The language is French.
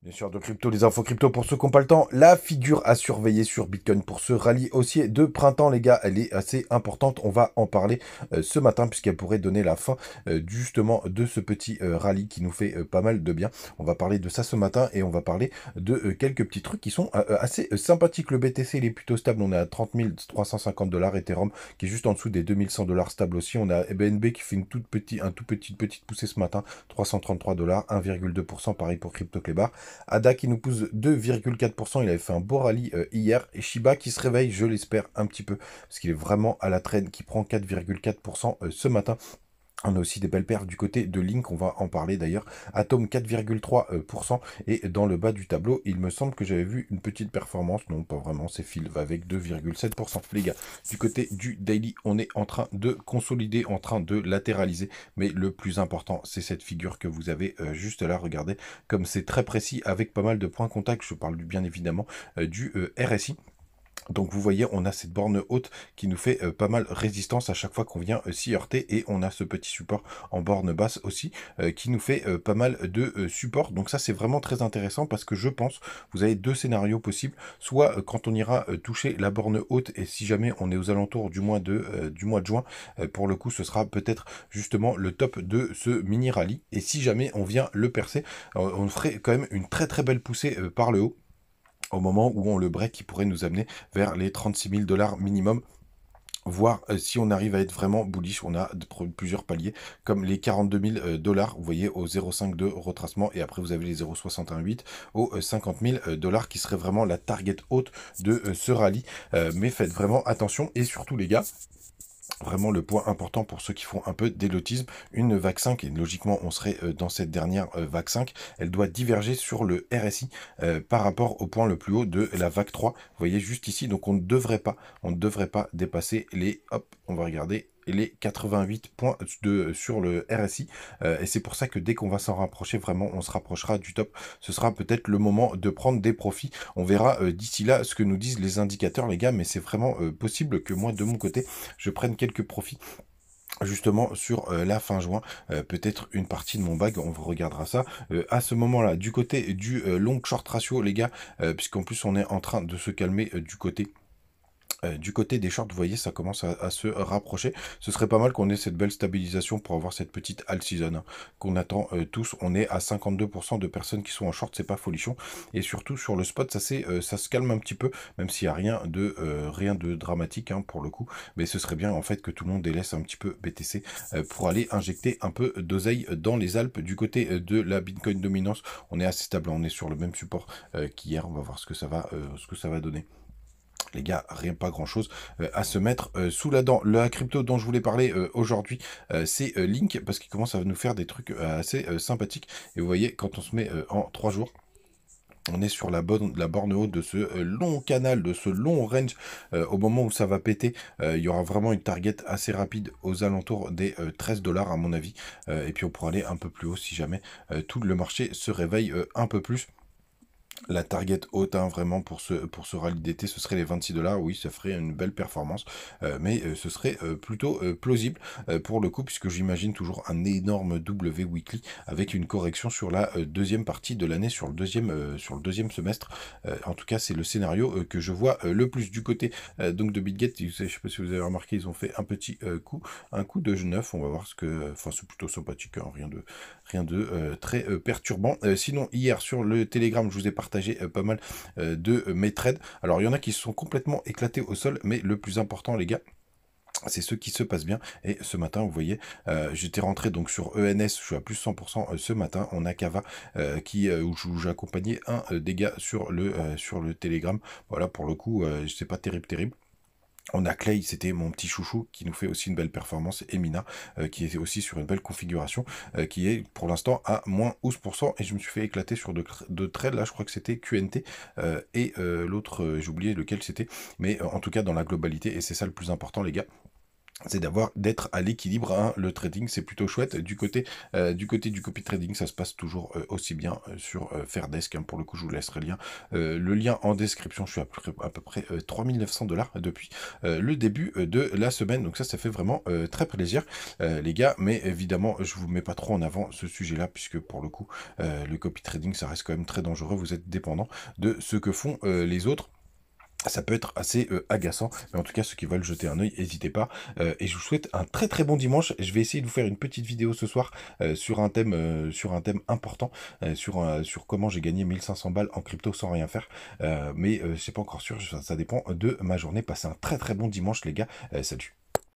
Bien sûr, de crypto, les infos crypto pour ceux qui n'ont pas le temps. La figure à surveiller sur Bitcoin pour ce rallye haussier de printemps, les gars, elle est assez importante. On va en parler ce matin puisqu'elle pourrait donner la fin justement de ce petit rallye qui nous fait pas mal de bien. On va parler de ça ce matin et on va parler de quelques petits trucs qui sont assez sympathiques. Le BTC, il est plutôt stable. On est à 30 350 $. Ethereum qui est juste en dessous des 2100 $ stable aussi. On a BNB qui fait une petite poussée ce matin. 333 $, 1,2%. Pareil pour CryptoClebar. Ada qui nous pousse 2,4%, il avait fait un beau rallye hier. Et Shiba qui se réveille, je l'espère, un petit peu, parce qu'il est vraiment à la traîne, qui prend 4,4% ce matin. On a aussi des belles paires du côté de Link, on va en parler d'ailleurs. Atom 4,3%. Et dans le bas du tableau, il me semble que j'avais vu une petite performance. Non, pas vraiment, c'est Phil avec 2,7%. Les gars, du côté du daily, on est en train de consolider, en train de latéraliser. Mais le plus important, c'est cette figure que vous avez juste là. Regardez, comme c'est très précis avec pas mal de points contact. Je parle bien évidemment du RSI. Donc vous voyez, on a cette borne haute qui nous fait pas mal résistance à chaque fois qu'on vient s'y heurter. Et on a ce petit support en borne basse aussi qui nous fait pas mal de support. Donc ça, c'est vraiment très intéressant parce que je pense, vous avez deux scénarios possibles. Soit quand on ira toucher la borne haute et si jamais on est aux alentours du mois de juin, pour le coup, ce sera peut-être justement le top de ce mini rallye. Et si jamais on vient le percer, on ferait quand même une très très belle poussée par le haut au moment où on le break qui pourrait nous amener vers les 36 000 $ minimum. Voir si on arrive à être vraiment bullish, on a plusieurs paliers, comme les 42 000 $, vous voyez, au 0,5 de retracement, et après vous avez les 0,68 aux 50 000 $ qui serait vraiment la target haute de ce rallye. Mais faites vraiment attention, et surtout les gars, vraiment le point important pour ceux qui font un peu d'élotisme, une vague 5, et logiquement on serait dans cette dernière vague 5, elle doit diverger sur le RSI par rapport au point le plus haut de la vague 3. Vous voyez juste ici, donc on ne devrait pas dépasser les, hop, on va regarder, les 88 points sur le RSI. Et c'est pour ça que dès qu'on va s'en rapprocher, vraiment, on se rapprochera du top. Ce sera peut-être le moment de prendre des profits. On verra d'ici là ce que nous disent les indicateurs, les gars, mais c'est vraiment possible que moi, de mon côté, je prenne quelques profits justement sur la fin juin, peut-être une partie de mon bag, on regardera ça à ce moment-là. Du côté du long short ratio, les gars, puisqu'en plus on est en train de se calmer du côté des shorts, vous voyez, ça commence à se rapprocher. Ce serait pas mal qu'on ait cette belle stabilisation pour avoir cette petite alt season hein, qu'on attend tous. On est à 52% de personnes qui sont en short, c'est pas folichon. Et surtout sur le spot, ça se calme un petit peu, même s'il n'y a rien de dramatique hein, pour le coup. Mais ce serait bien en fait que tout le monde délaisse un petit peu BTC pour aller injecter un peu d'oseille dans les Alpes. Du côté de la Bitcoin dominance, on est assez stable, on est sur le même support qu'hier. On va voir ce que ça va donner. Les gars, rien, pas grand chose à se mettre sous la dent. La crypto dont je voulais parler aujourd'hui, c'est Link, parce qu'il commence à nous faire des trucs assez sympathiques. Et vous voyez, quand on se met en 3 jours, on est sur la borne haute de ce long canal, de ce long range. Au moment où ça va péter, il y aura vraiment une target assez rapide aux alentours des 13 $ à mon avis. Et puis on pourra aller un peu plus haut si jamais tout le marché se réveille un peu plus. La target haute, hein, vraiment, pour ce rallye d'été, ce serait les 26 $. Oui, ça ferait une belle performance, mais ce serait plutôt plausible pour le coup, puisque j'imagine toujours un énorme W weekly avec une correction sur la deuxième partie de l'année, sur le deuxième semestre. En tout cas, c'est le scénario que je vois le plus du côté donc de BitGet. Je sais pas si vous avez remarqué, ils ont fait un petit un coup de neuf. On va voir ce que, enfin, c'est plutôt sympathique, hein, rien de très perturbant. Sinon, hier sur le Telegram, je vous ai partagé pas mal de mes trades. Alors, il y en a qui se sont complètement éclatés au sol, mais le plus important, les gars, c'est ceux qui se passent bien. Et ce matin, vous voyez, j'étais rentré donc sur ENS, je suis à plus 100% ce matin. On a Kava où j'ai accompagné un des gars sur le Telegram. Voilà, pour le coup, c'est pas terrible. On a Clay, c'était mon petit chouchou, qui nous fait aussi une belle performance, et Mina, qui est aussi sur une belle configuration, qui est pour l'instant à moins 11%, et je me suis fait éclater sur de trades, là je crois que c'était QNT, et l'autre, j'ai oublié lequel c'était, mais en tout cas dans la globalité, et c'est ça le plus important les gars. c'est d'être à l'équilibre, hein. Le trading, c'est plutôt chouette. Du côté du copy trading, ça se passe toujours aussi bien sur Fairdesk, hein. Pour le coup, je vous laisserai le lien en description. Je suis à peu près 3 900 $ depuis le début de la semaine. Donc ça fait vraiment très plaisir, les gars. Mais évidemment, je vous mets pas trop en avant ce sujet-là, puisque pour le coup, le copy trading, ça reste quand même très dangereux. Vous êtes dépendant de ce que font les autres. Ça peut être assez agaçant, mais en tout cas, ceux qui veulent jeter un œil, n'hésitez pas. Et je vous souhaite un très très bon dimanche. Je vais essayer de vous faire une petite vidéo ce soir sur un thème important, sur comment j'ai gagné 1500 balles en crypto sans rien faire. Mais c'est pas encore sûr, ça dépend de ma journée. Passez un très très bon dimanche, les gars. Salut.